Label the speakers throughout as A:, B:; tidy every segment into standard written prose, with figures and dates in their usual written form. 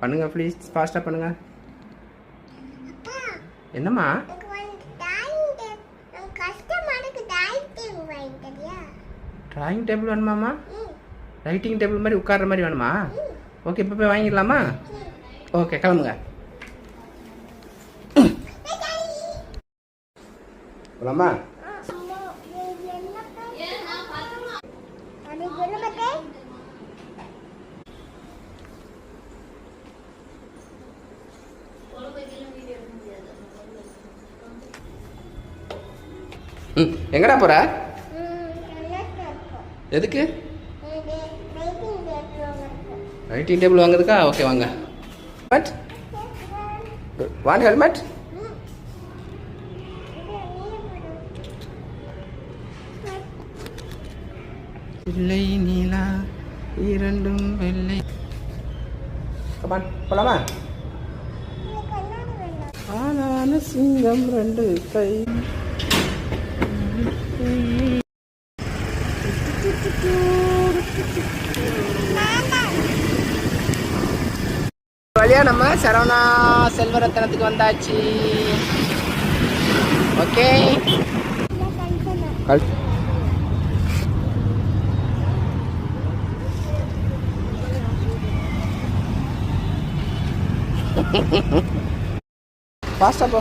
A: பண்ணுங்க ப்ளீஸ், ஃபாஸ்ட்டாக பண்ணுங்க. என்னம்மா? ட்ராயிங் டேபிள் வேணுமாம்மா? ரைட்டிங் டேபிள் மாதிரி உட்கார்ற மாதிரி வேணுமா? ஓகே, இப்போ போய் வாங்கிடலாமா? ஓகே, கிளம்புங்க. போலாமா? எங்கடா போற? எதுக்கு? ரைட்டிங் டேபிள் வாங்குறதுக்கா? ஓகே வாங்க. But want helmet? வெள்ளை நீலா இரண்டும் வெள்ளை. கமான் போலாமா? ஆனான சிங்கம் ரெண்டு கை. வழியா நம்ம சரவணா செல்வரத்தனத்துக்கு வந்தாச்சு. ஓகே, ஃபாஸ்டா போ.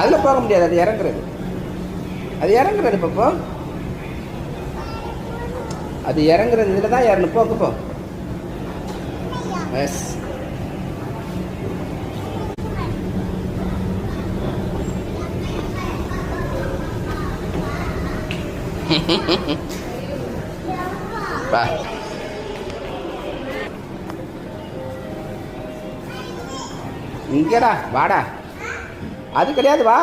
A: அதில் போக முடியாது, அது இறங்குறது. அது இறங்குறது இப்போ அது இறங்குறது. இதில் தான் இறங்கணும். போக்கு போ. எஸ். பா இங்கடா வாடா. அது கிடையாது, வா.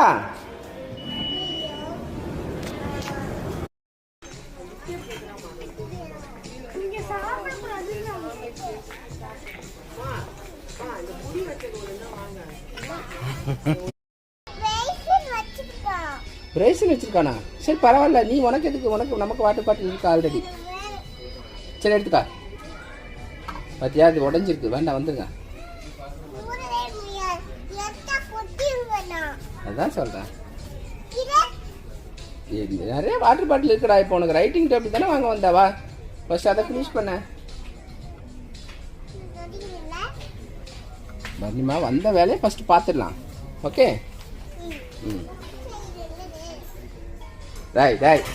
A: பிரைஸில் வச்சிருக்கானா? சரி பரவாயில்ல, நீ உனக்கு எதுக்கு? உனக்கு நமக்கு வாட்டர் பாட்டில் இருக்கு ஆல்ரெடி. சரி எடுத்துக்கா. பார்த்தியா, அது உடஞ்சிருக்கு. வேண்டாம், வந்துருங்க. அதான் சொல்கிறேன், நிறைய வாட்டர் பாட்டில் இருக்குடா. இப்போ உனக்கு ரைட்டிங் டேபிள் தானே வாங்க வந்தாவா? ஃபர்ஸ்ட் அதை ஃபினிஷ் பண்ண. பர்னிமா, வந்த வேலையை ஃபர்ஸ்ட் பார்த்துடலாம். ஓகே. ம் ரைட் ரைட்.